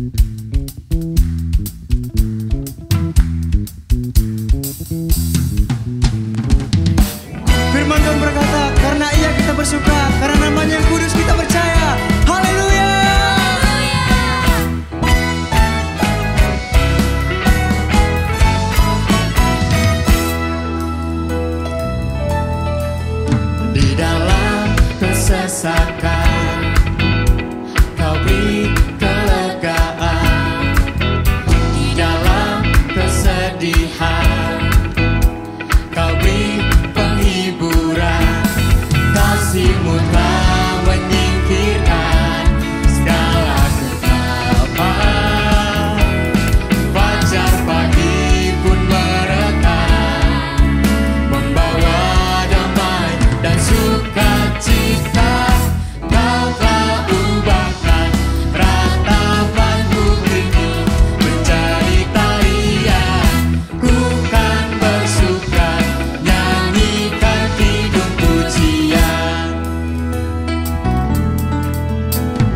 Firman Tuhan berkata, karena Ia kita bersuka, karena namanya yang kudus kita percaya. Haleluya. Di dalam kesesakan Kau beri kelegaan, di dalam kesedihan Kau beri penghiburan. Kasih-Mu telah menyingkirkan segala kegelapan. Fajar pagi pun merekah, membawa damai dan sukacita. Kau telah ubahkan ratapanku kini menjadi tarian. Ku kan bersuka, nyanyikan kidung pujian.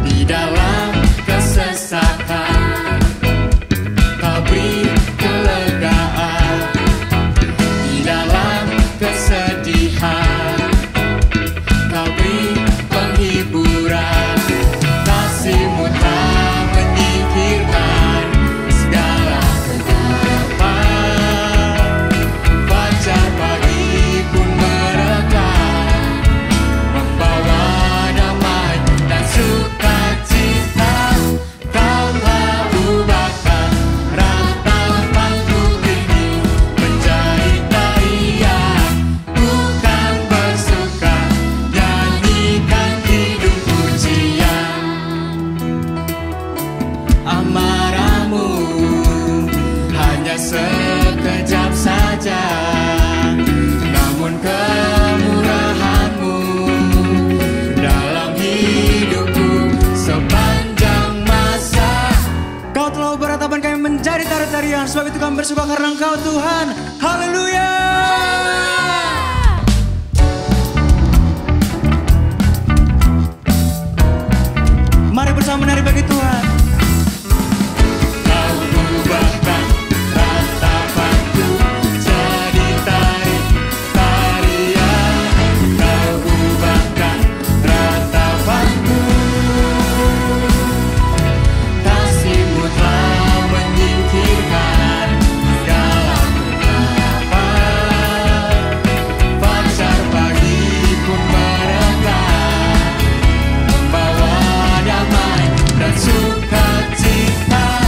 Di dalam kesesakan Kau beri kelegaan, di dalam kesedihan Kau beri penghiburan. Kasih-Mu telah menyingkirkan segala kegelapan. Fajar pagi pun merekah, membawa damai dan sukacita. Kau telah ubahkan ratapanku kini menjadi tarian. Ku kan bersuka, nyanyikan kidung pujian. Amarah-Mu hanya sekejap saja, namun kemurahan-Mu dalam hidupku sepanjang masa. Kau telah beratapan kami menjadi tari-tarian, sebab itu kami bersuka karena Engkau Tuhan. Haleluya. Mari bersama menari bagi Tuhan. Kau ubahkan ratapanku jadi tarian. Kau ubahkan ratapanku. Kasih-Mu telah menyingkirkan segala kegelapan. Fajar pagi pun merekah, membawa damai dan sukacita.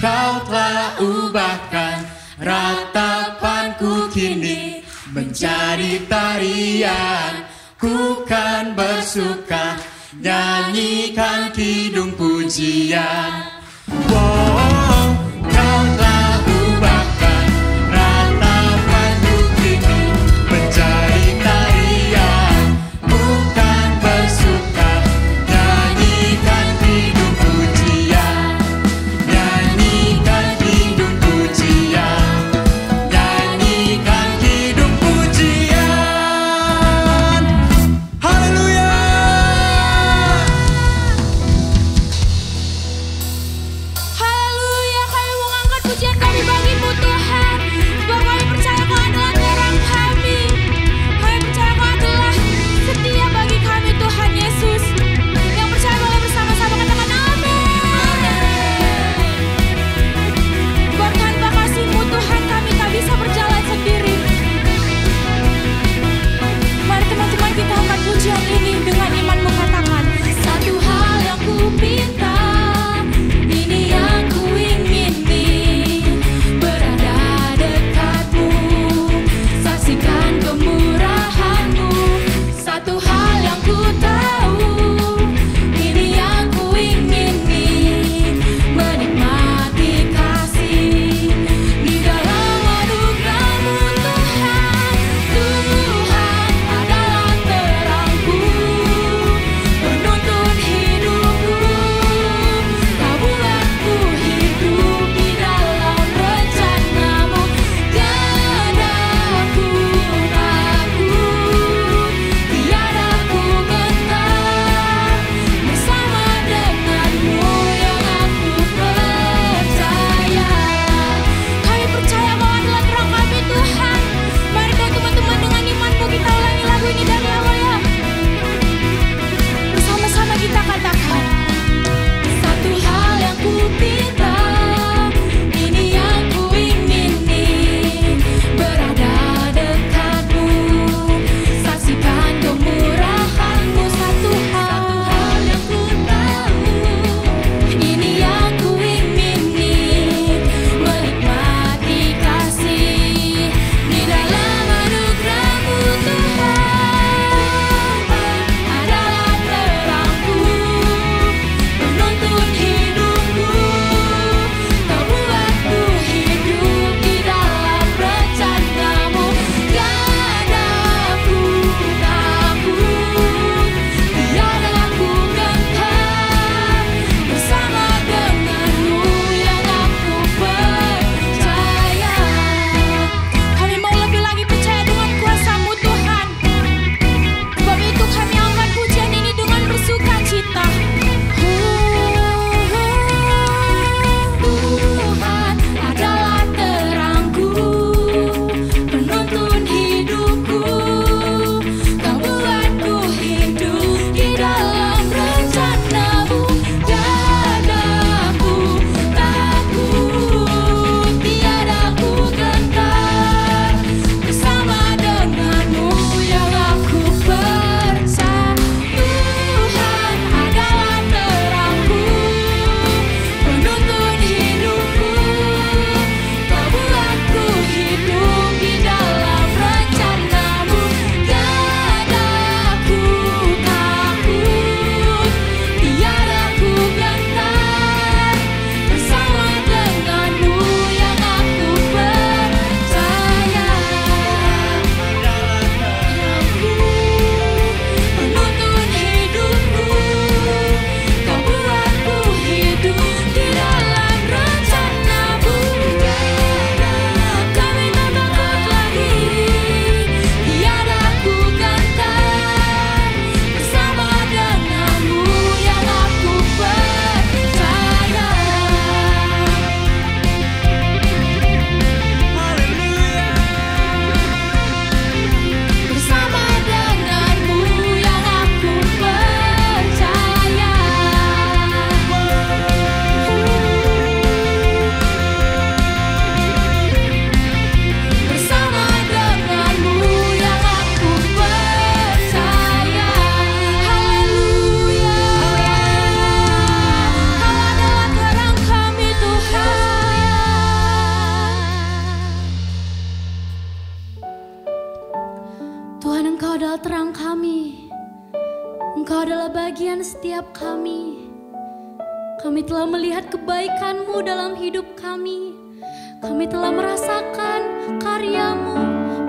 Kau telah ubahkan ratapanku kini menjadi tarian. Ku kan bersuka, nyanyikan kidung pujian. Wow, Kau telah ubahkan ratapanku kini menjadi tarian. Ku kan bersuka, nyanyikan kidung pujian. Nyanyikan kidung pujian. Nyanyikan kidung pujian. Haleluya. Engkau adalah bagian setiap kami. Kami telah melihat kebaikan-Mu dalam hidup kami. Kami telah merasakan karya-Mu,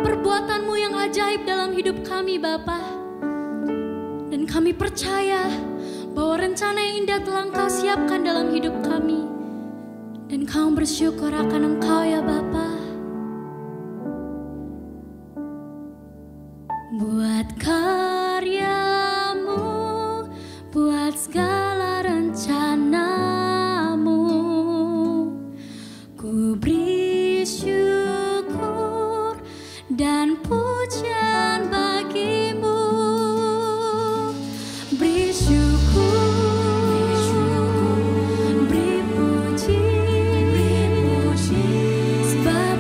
perbuatan-Mu yang ajaib dalam hidup kami, Bapa. Dan kami percaya bahwa rencana yang indah telah Engkau siapkan dalam hidup kami. Dan kami bersyukur akan Engkau ya Bapa. Buat karya-Mu, buat segala rencana-Mu, ku beri syukur dan pujian bagimu. Beri syukur, beri puji, sebagai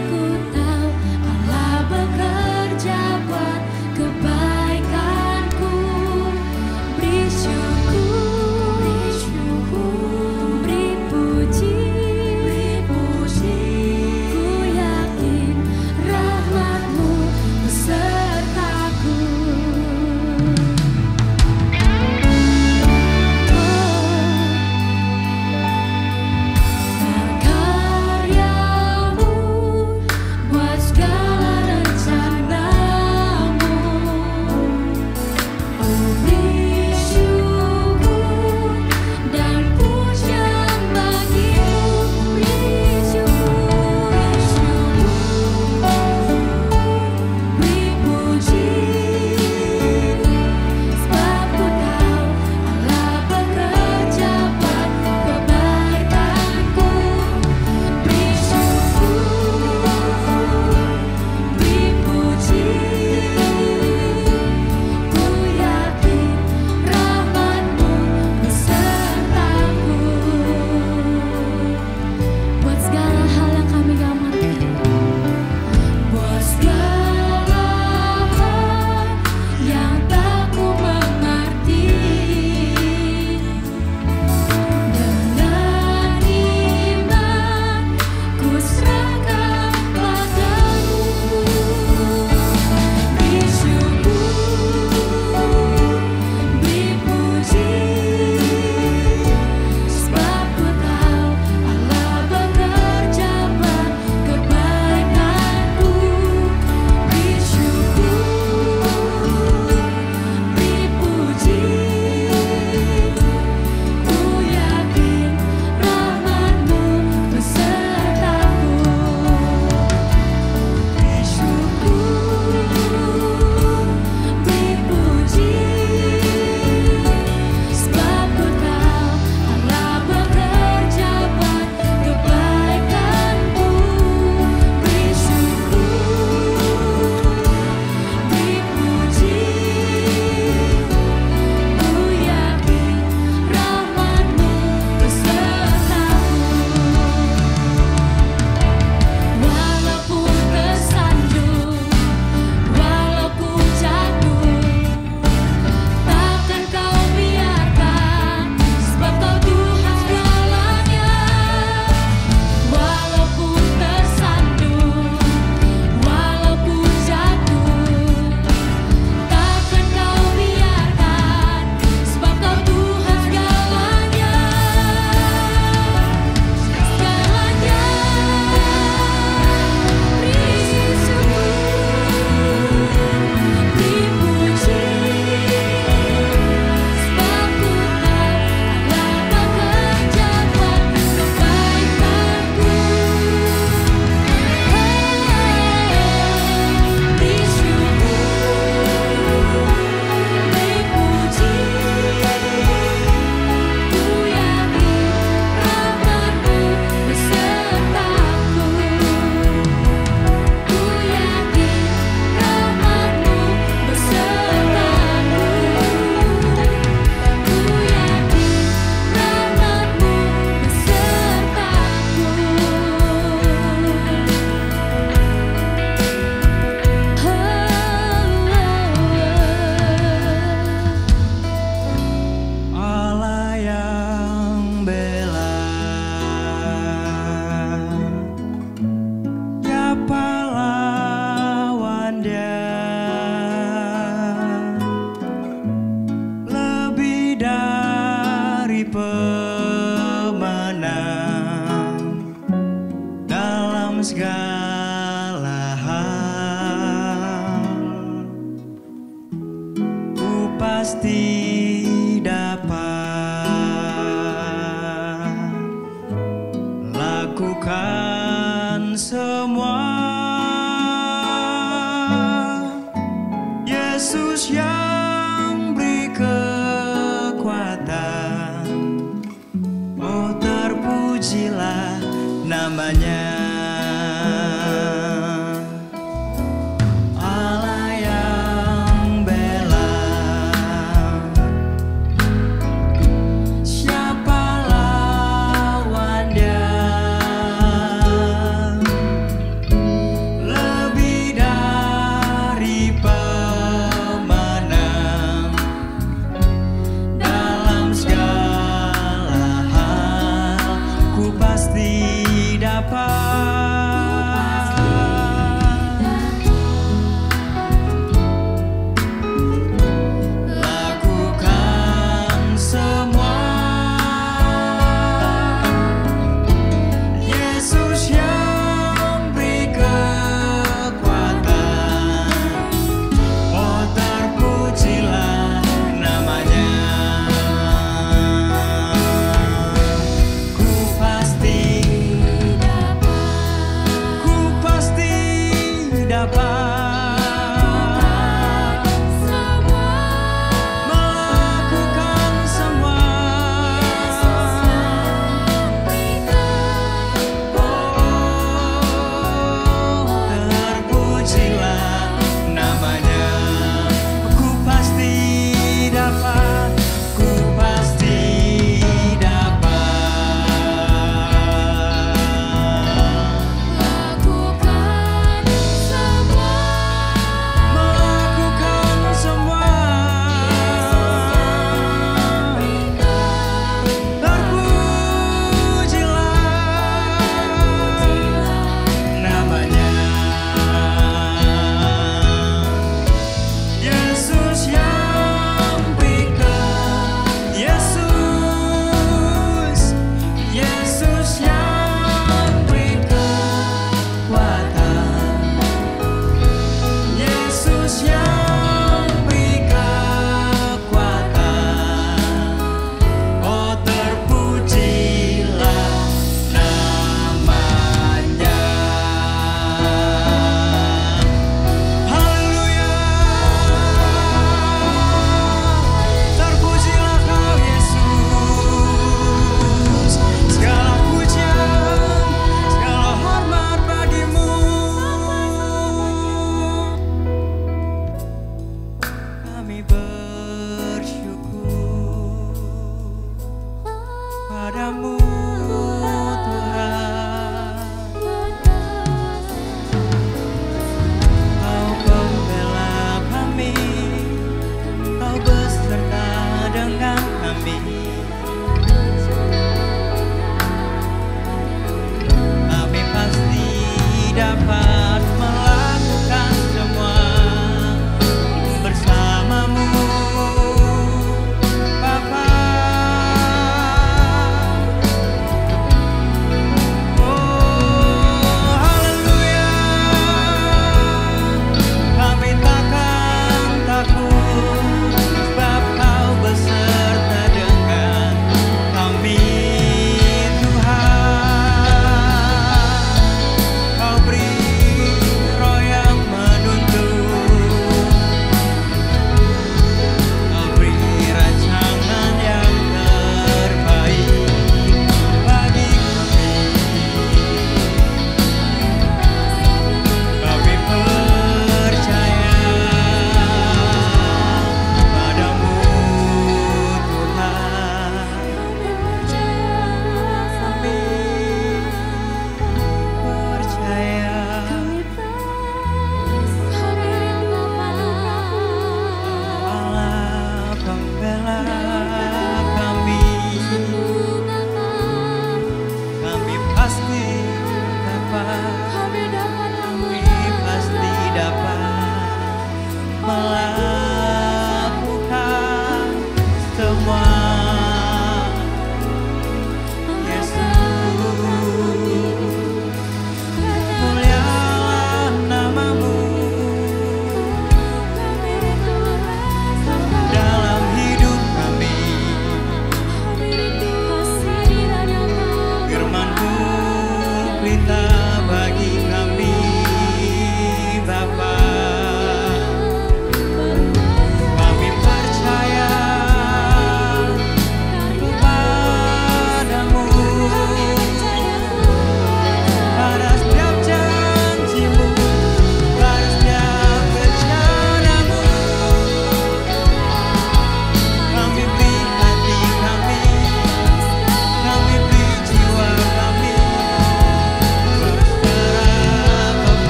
semua.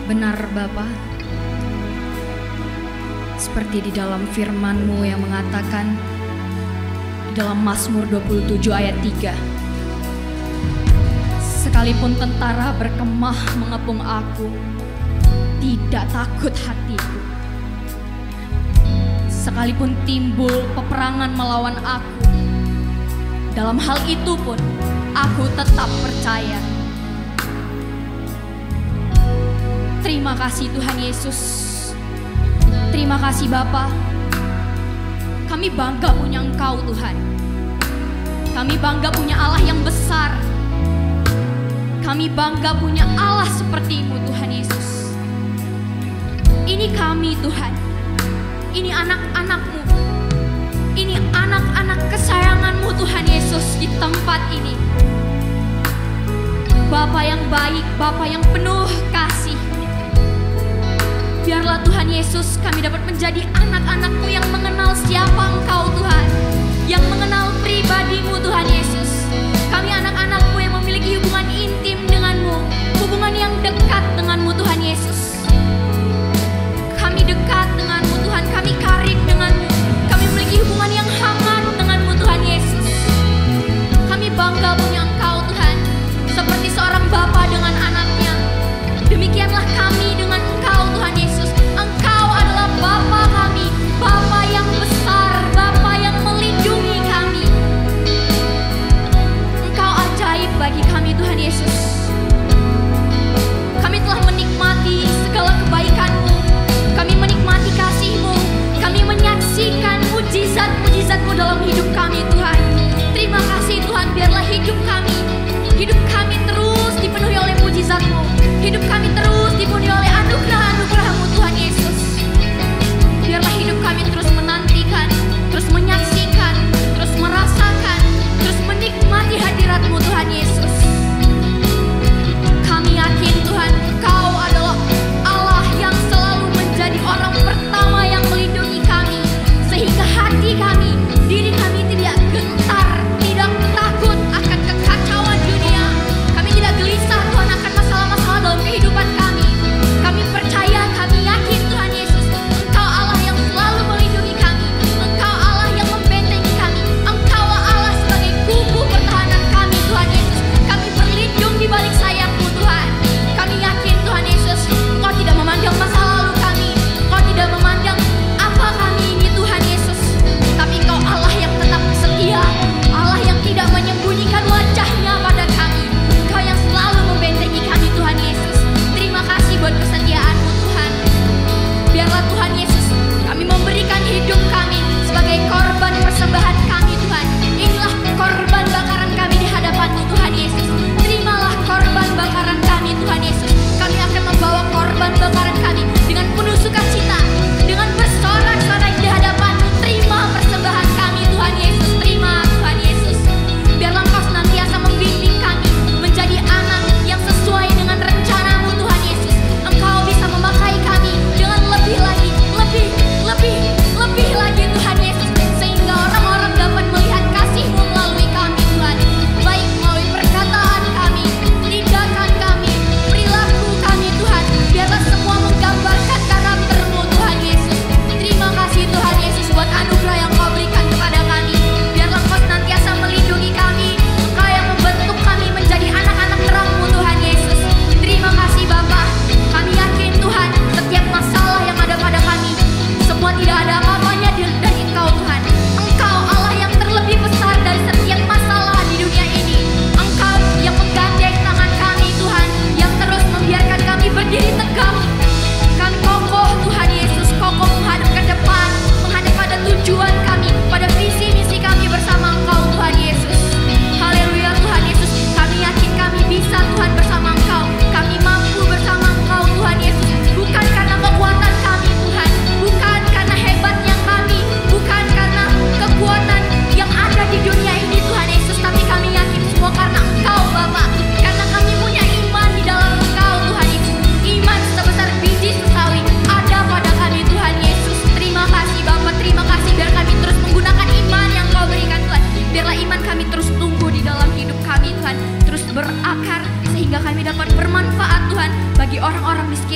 Benar Bapa, seperti di dalam firman-Mu yang mengatakan di dalam Mazmur 27 ayat 3, sekalipun tentara berkemah mengepung aku, tidak takut hatiku. Sekalipun timbul peperangan melawan aku, dalam hal itu pun aku tetap percaya. Terima kasih Tuhan Yesus. Terima kasih Bapa. Kami bangga punya Engkau Tuhan. Kami bangga punya Allah yang besar. Kami bangga punya Allah seperti-Mu Tuhan Yesus. Ini kami Tuhan. Ini anak-anak-Mu. Ini anak-anak kesayangan-Mu Tuhan Yesus di tempat ini. Bapa yang baik, Bapa yang penuh kasih. Biarlah Tuhan Yesus kami dapat menjadi anak-anak-Mu yang mengenal siapa Engkau Tuhan, yang mengenal pribadi-Mu Tuhan Yesus. Kami anak-anak-Mu yang memiliki hubungan intim dengan-Mu, hubungan yang dekat dengan-Mu Tuhan Yesus. Kami dekat dengan-Mu Tuhan, kami karib dengan-Mu, kami memiliki hubungan yang hangat dengan-Mu Tuhan Yesus. Kami bangga punya Engkau Tuhan, seperti seorang bapa dengan anaknya. Demikianlah kami dengan Engkau Tuhan Yesus. Engkau adalah Bapa kami, Bapa yang besar, Bapa yang melindungi kami.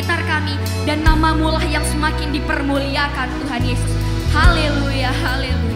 sekitar kami, dan nama-Mu lah yang semakin dipermuliakan Tuhan Yesus. Haleluya, haleluya.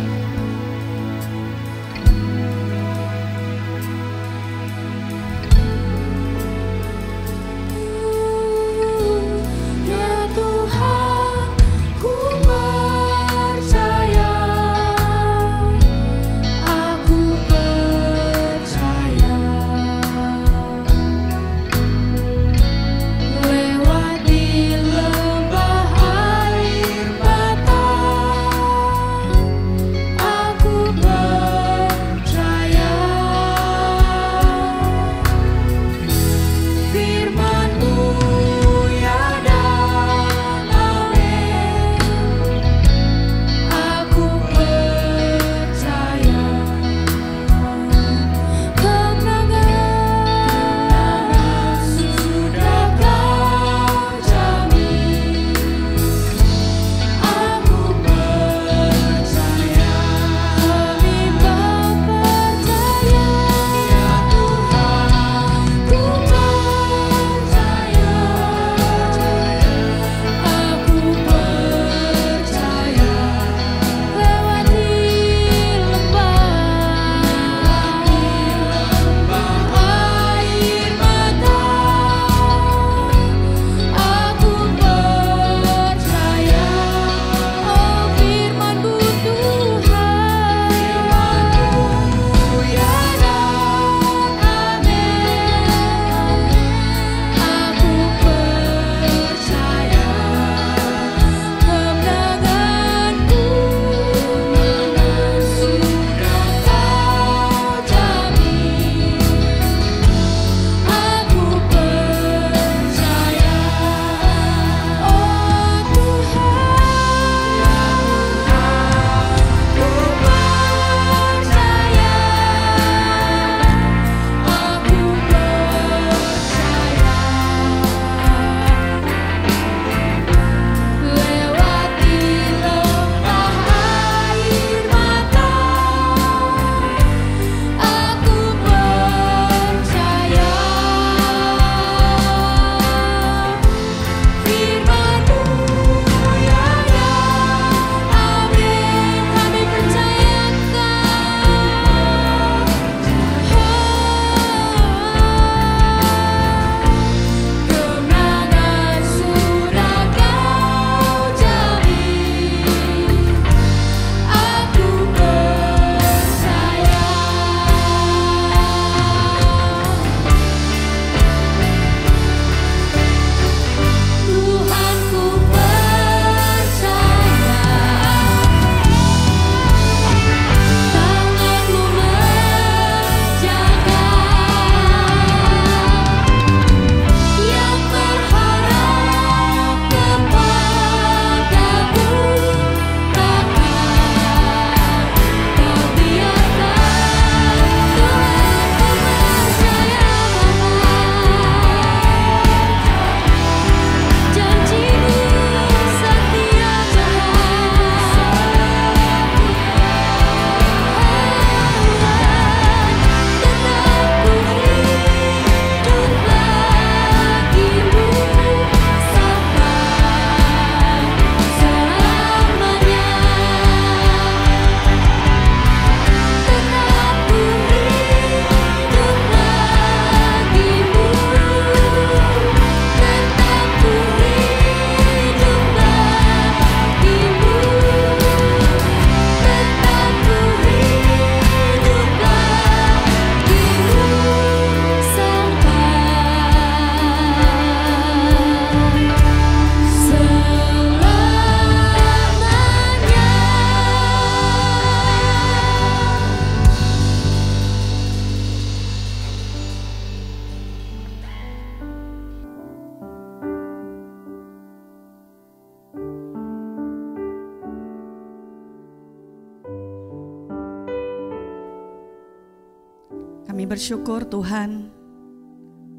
Kami bersyukur Tuhan,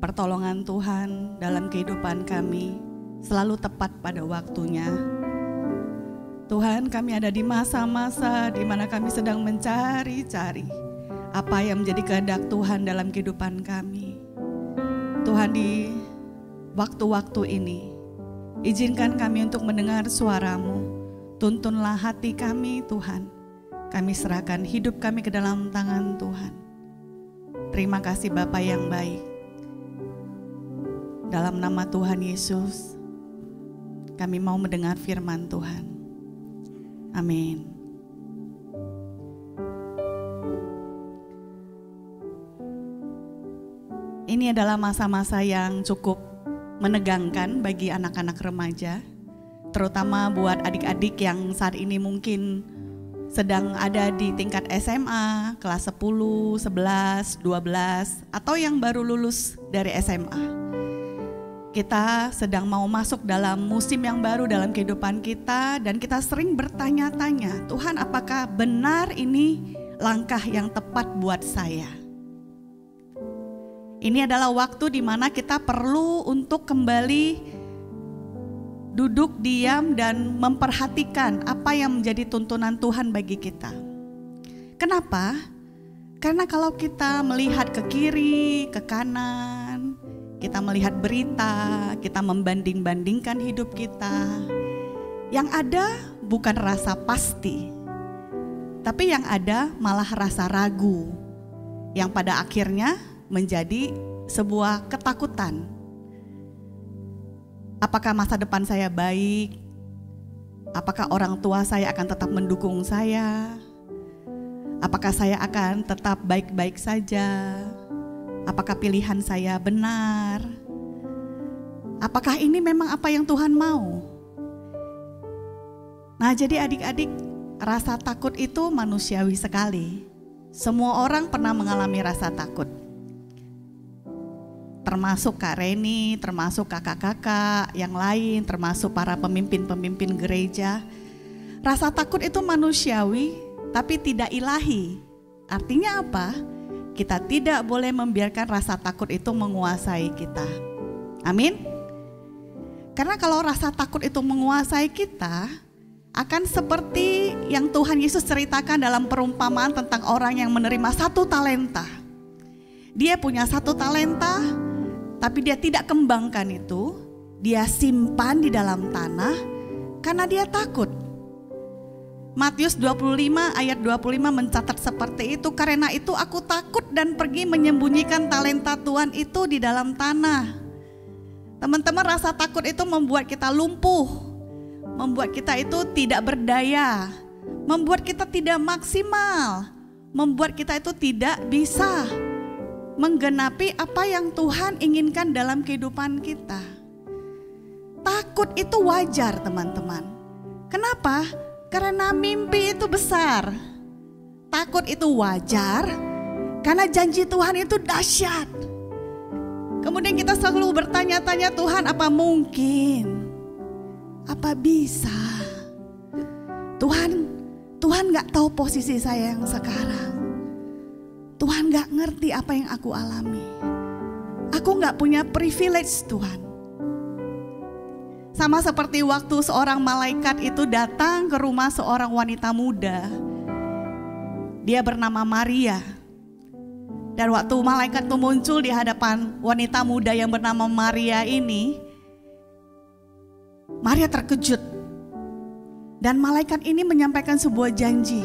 pertolongan Tuhan dalam kehidupan kami selalu tepat pada waktunya. Tuhan, kami ada di masa-masa di mana kami sedang mencari-cari apa yang menjadi kehendak Tuhan dalam kehidupan kami. Tuhan, di waktu-waktu ini Izinkan kami untuk mendengar suara-Mu. Tuntunlah hati kami Tuhan. Kami serahkan hidup kami ke dalam tangan Tuhan. Terima kasih Bapa yang baik. Dalam nama Tuhan Yesus, kami mau mendengar firman Tuhan. Amin. Ini adalah masa-masa yang cukup menegangkan bagi anak-anak remaja, terutama buat adik-adik yang saat ini mungkin sedang ada di tingkat SMA, kelas 10, 11, 12, atau yang baru lulus dari SMA. Kita sedang mau masuk dalam musim yang baru dalam kehidupan kita, dan kita sering bertanya-tanya, Tuhan, apakah benar ini langkah yang tepat buat saya? Ini adalah waktu di mana kita perlu untuk kembali duduk diam dan memperhatikan apa yang menjadi tuntunan Tuhan bagi kita. Kenapa? Karena kalau kita melihat ke kiri, ke kanan, kita melihat berita, kita membanding-bandingkan hidup kita, yang ada bukan rasa pasti, tapi yang ada malah rasa ragu, yang pada akhirnya menjadi sebuah ketakutan. Apakah masa depan saya baik? Apakah orang tua saya akan tetap mendukung saya? Apakah saya akan tetap baik-baik saja? Apakah pilihan saya benar? Apakah ini memang apa yang Tuhan mau? Nah, jadi adik-adik, rasa takut itu manusiawi sekali. Semua orang pernah mengalami rasa takut. Termasuk Kak Reni, termasuk kakak-kakak yang lain, termasuk para pemimpin-pemimpin gereja. Rasa takut itu manusiawi, tapi tidak ilahi. Artinya apa? Kita tidak boleh membiarkan rasa takut itu menguasai kita. Amin? Karena kalau rasa takut itu menguasai kita, akan seperti yang Tuhan Yesus ceritakan dalam perumpamaan tentang orang yang menerima 1 talenta. Dia punya 1 talenta, tapi dia tidak kembangkan itu, dia simpan di dalam tanah karena dia takut. Matius 25 ayat 25 mencatat seperti itu, karena itu aku takut dan pergi menyembunyikan talenta Tuhan itu di dalam tanah. Teman-teman, rasa takut itu membuat kita lumpuh, membuat kita itu tidak berdaya, membuat kita tidak maksimal, membuat kita itu tidak bisa menggenapi apa yang Tuhan inginkan dalam kehidupan kita. Takut itu wajar, teman-teman. Kenapa? Karena mimpi itu besar. Takut itu wajar karena janji Tuhan itu dahsyat. Kemudian kita selalu bertanya-tanya, Tuhan, apa mungkin? Apa bisa? Tuhan gak tahu posisi saya yang sekarang. Tuhan gak ngerti apa yang aku alami. Aku gak punya privilege, Tuhan. Sama seperti waktu seorang malaikat itu datang ke rumah seorang wanita muda. Dia bernama Maria. Dan waktu malaikat itu muncul di hadapan wanita muda yang bernama Maria ini, Maria terkejut. Dan malaikat ini menyampaikan sebuah janji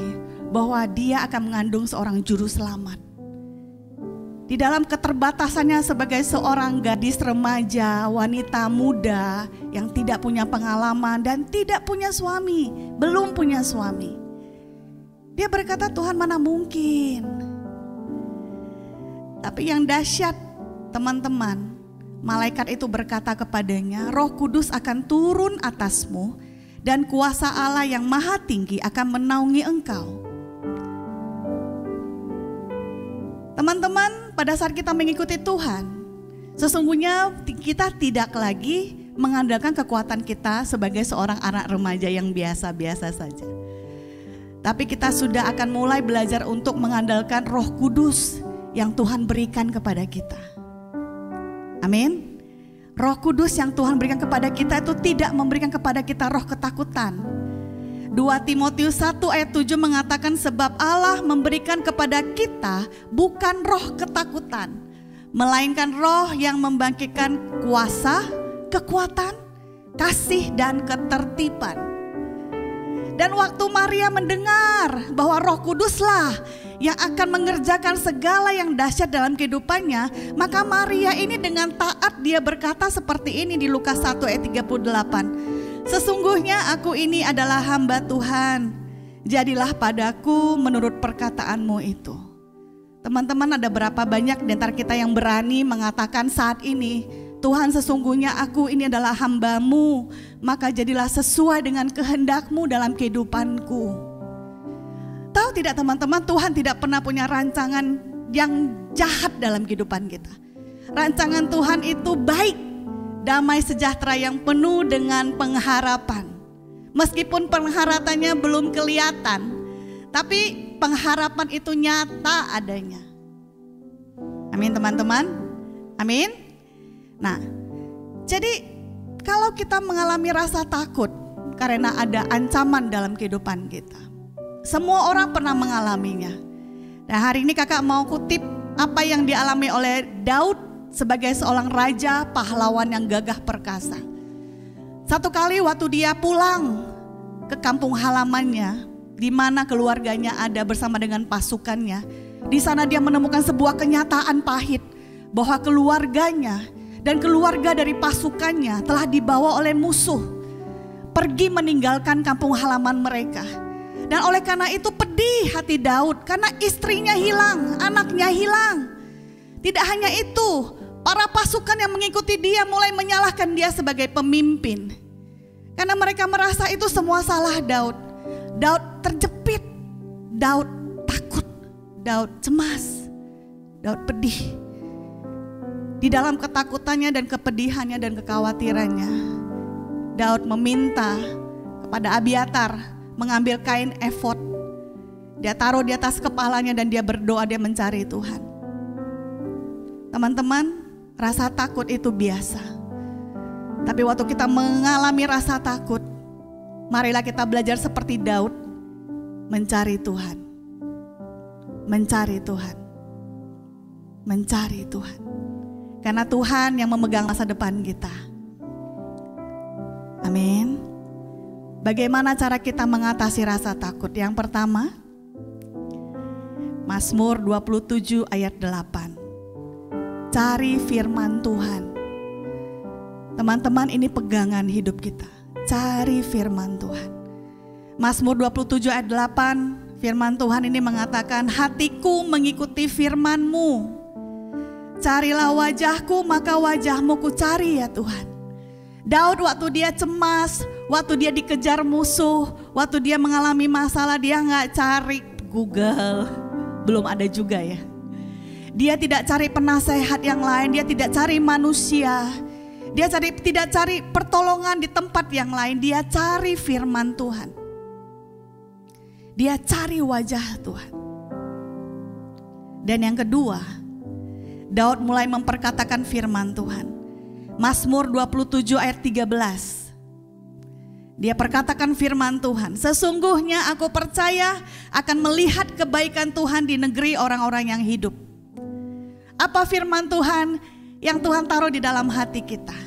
bahwa dia akan mengandung seorang juru selamat. Di dalam keterbatasannya sebagai seorang gadis remaja, wanita muda yang tidak punya pengalaman dan tidak punya suami, belum punya suami. Dia berkata, Tuhan, mana mungkin. Tapi yang dahsyat, teman-teman, malaikat itu berkata kepadanya, Roh Kudus akan turun atasmu dan kuasa Allah yang maha tinggi akan menaungi engkau. Teman-teman, pada saat kita mengikuti Tuhan, sesungguhnya kita tidak lagi mengandalkan kekuatan kita sebagai seorang anak remaja yang biasa-biasa saja. Tapi kita sudah akan mulai belajar untuk mengandalkan Roh Kudus yang Tuhan berikan kepada kita. Amin. Roh Kudus yang Tuhan berikan kepada kita itu tidak memberikan kepada kita roh ketakutan. 2 Timotius 1 ayat 7 mengatakan, sebab Allah memberikan kepada kita bukan roh ketakutan, melainkan roh yang membangkitkan kuasa, kekuatan, kasih dan ketertiban. Dan waktu Maria mendengar bahwa Roh Kuduslah yang akan mengerjakan segala yang dahsyat dalam kehidupannya, maka Maria ini dengan taat dia berkata seperti ini di Lukas 1 ayat 38. Sesungguhnya aku ini adalah hamba Tuhan, jadilah padaku menurut perkataanmu itu. Teman-teman, ada berapa banyak di antara kita yang berani mengatakan saat ini, Tuhan sesungguhnya aku ini adalah hamba-Mu, maka jadilah sesuai dengan kehendak-Mu dalam kehidupanku. Tahu tidak teman-teman, Tuhan tidak pernah punya rancangan yang jahat dalam kehidupan kita. Rancangan Tuhan itu baik, damai sejahtera yang penuh dengan pengharapan. Meskipun pengharapannya belum kelihatan, tapi pengharapan itu nyata adanya. Amin teman-teman, amin. Nah, jadi kalau kita mengalami rasa takut karena ada ancaman dalam kehidupan kita, semua orang pernah mengalaminya. Nah, hari ini kakak mau kutip apa yang dialami oleh Daud sebagai seorang raja pahlawan yang gagah perkasa. Satu kali waktu dia pulang ke kampung halamannya, di mana keluarganya ada bersama dengan pasukannya, di sana dia menemukan sebuah kenyataan pahit bahwa keluarganya dan keluarga dari pasukannya telah dibawa oleh musuh pergi meninggalkan kampung halaman mereka. Dan oleh karena itu pedih hati Daud karena istrinya hilang, anaknya hilang. Tidak hanya itu, para pasukan yang mengikuti dia mulai menyalahkan dia sebagai pemimpin. Karena mereka merasa itu semua salah Daud. Daud terjepit, Daud takut, Daud cemas, Daud pedih. Di dalam ketakutannya dan kepedihannya dan kekhawatirannya, Daud meminta kepada Abiatar mengambil kain efod. Dia taruh di atas kepalanya dan dia berdoa, dia mencari Tuhan. Teman-teman, rasa takut itu biasa. Tapi waktu kita mengalami rasa takut, marilah kita belajar seperti Daud, mencari Tuhan. Mencari Tuhan. Mencari Tuhan. Karena Tuhan yang memegang masa depan kita. Amin. Bagaimana cara kita mengatasi rasa takut? Yang pertama, Mazmur 27 ayat 8. Cari firman Tuhan. Teman-teman, ini pegangan hidup kita. Cari firman Tuhan. Mazmur 27 ayat 8, firman Tuhan ini mengatakan, hatiku mengikuti firman-Mu. Carilah wajahku, maka wajah-Mu ku cari ya Tuhan. Daud waktu dia cemas, waktu dia dikejar musuh, waktu dia mengalami masalah, dia gak cari Google. Belum ada juga ya. Dia tidak cari penasehat yang lain, dia tidak cari manusia. Dia tidak cari pertolongan di tempat yang lain, dia cari firman Tuhan. Dia cari wajah Tuhan. Dan yang kedua, Daud mulai memperkatakan firman Tuhan. Mazmur 27 ayat 13. Dia perkatakan firman Tuhan. Sesungguhnya aku percaya akan melihat kebaikan Tuhan di negeri orang-orang yang hidup. Apa firman Tuhan yang Tuhan taruh di dalam hati kita?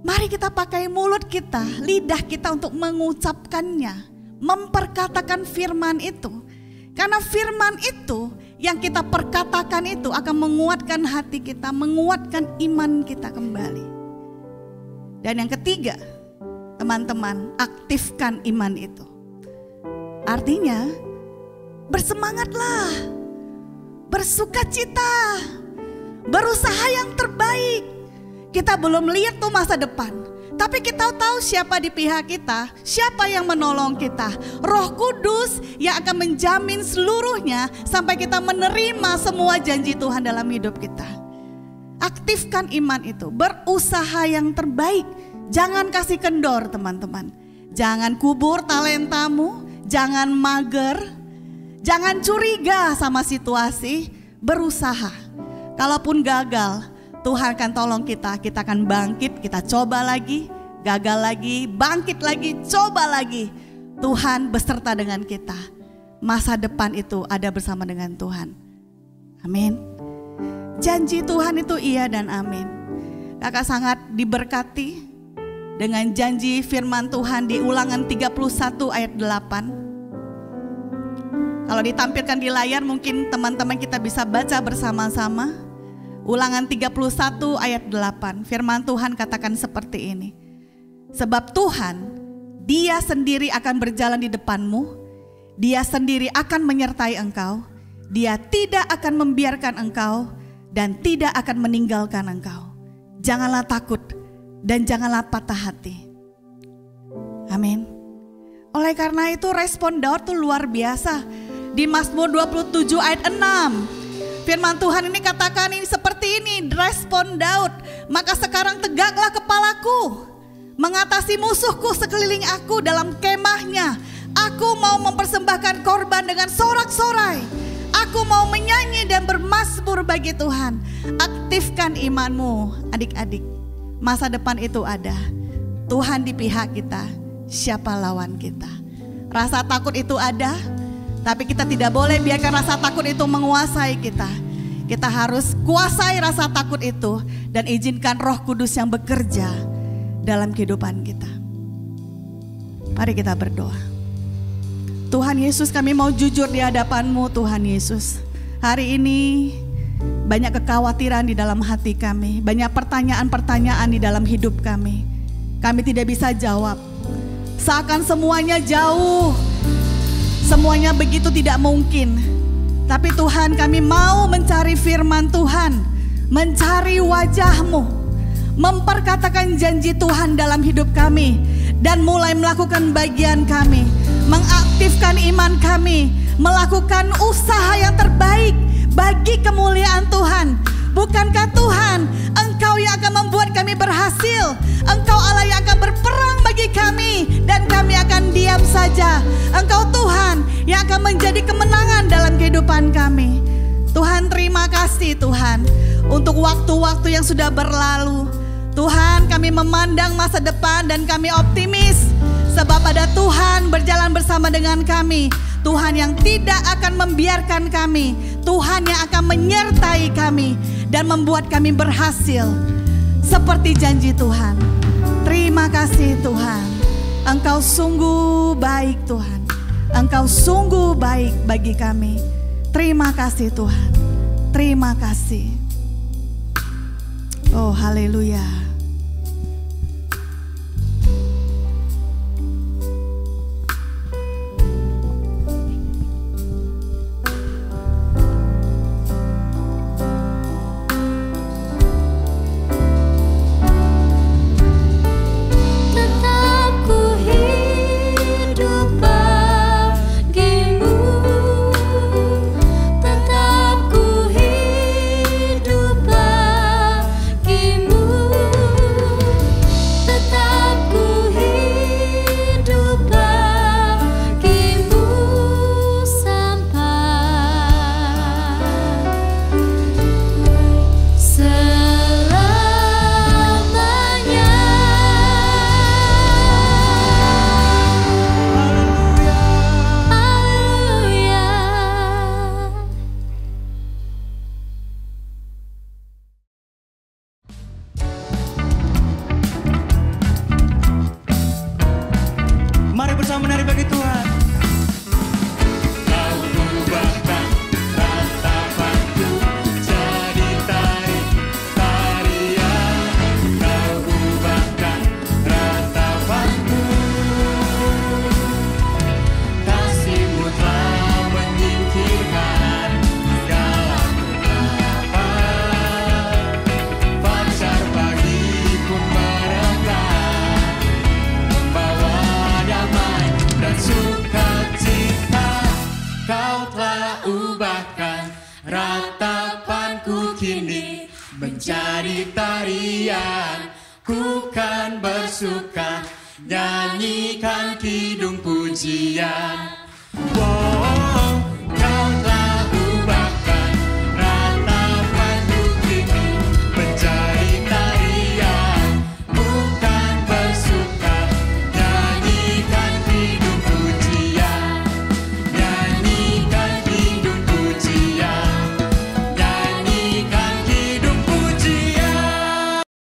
Mari kita pakai mulut kita, lidah kita untuk mengucapkannya, memperkatakan firman itu. Karena firman itu yang kita perkatakan itu akan menguatkan hati kita, menguatkan iman kita kembali. Dan yang ketiga, teman-teman, aktifkan iman itu. Artinya, bersemangatlah, bersukacita, berusaha yang terbaik. Kita belum lihat tuh masa depan, tapi kita tahu siapa di pihak kita, siapa yang menolong kita. Roh Kudus yang akan menjamin seluruhnya sampai kita menerima semua janji Tuhan dalam hidup kita. Aktifkan iman itu, berusaha yang terbaik. Jangan kasih kendor teman-teman. Jangan kubur talentamu, jangan mager, jangan curiga sama situasi, berusaha. Kalaupun gagal, Tuhan akan tolong kita akan bangkit, kita coba lagi, gagal lagi, bangkit lagi, coba lagi. Tuhan beserta dengan kita. Masa depan itu ada bersama dengan Tuhan. Amin. Janji Tuhan itu iya dan amin. Kakak sangat diberkati dengan janji firman Tuhan di Ulangan 31 ayat 8. Kalau ditampilkan di layar mungkin teman-teman kita bisa baca bersama-sama. Ulangan 31 ayat 8. Firman Tuhan katakan seperti ini. Sebab Tuhan, Dia sendiri akan berjalan di depanmu. Dia sendiri akan menyertai engkau. Dia tidak akan membiarkan engkau dan tidak akan meninggalkan engkau. Janganlah takut dan janganlah patah hati. Amin. Oleh karena itu respon Daud tuh luar biasa. Di Mazmur 27 ayat 6. Firman Tuhan ini katakan ini seperti ini respon Daud. Maka sekarang tegaklah kepalaku, mengatasi musuhku sekeliling aku dalam kemahnya. Aku mau mempersembahkan korban dengan sorak-sorai. Aku mau menyanyi dan bermazmur bagi Tuhan. Aktifkan imanmu adik-adik. Masa depan itu ada. Tuhan di pihak kita. Siapa lawan kita? Rasa takut itu ada. Tapi kita tidak boleh biarkan rasa takut itu menguasai kita. Kita harus kuasai rasa takut itu. Dan izinkan Roh Kudus yang bekerja dalam kehidupan kita. Mari kita berdoa. Tuhan Yesus, kami mau jujur di hadapan-Mu Tuhan Yesus. Hari ini banyak kekhawatiran di dalam hati kami. Banyak pertanyaan-pertanyaan di dalam hidup kami. Kami tidak bisa jawab. Seakan semuanya jauh. Semuanya begitu tidak mungkin. Tapi Tuhan, kami mau mencari firman Tuhan. Mencari wajah-Mu. Memperkatakan janji Tuhan dalam hidup kami. Dan mulai melakukan bagian kami. Mengaktifkan iman kami, melakukan usaha yang terbaik bagi kemuliaan Tuhan. Bukankah Tuhan, Engkau yang akan membuat kami berhasil? Engkau Allah yang akan berperang bagi kami dan kami akan diam saja. Engkau Tuhan yang akan menjadi kemenangan dalam kehidupan kami. Tuhan, terima kasih Tuhan untuk waktu-waktu yang sudah berlalu. Tuhan, kami memandang masa depan dan kami optimis. Sebab ada Tuhan berjalan bersama dengan kami. Tuhan yang tidak akan membiarkan kami. Tuhan yang akan menyertai kami. Dan membuat kami berhasil. Seperti janji Tuhan. Terima kasih Tuhan. Engkau sungguh baik Tuhan. Engkau sungguh baik bagi kami. Terima kasih Tuhan. Terima kasih. Oh haleluya. menjadi tarian, ku kan bersuka, nyanyikan kidung pujian. Wow.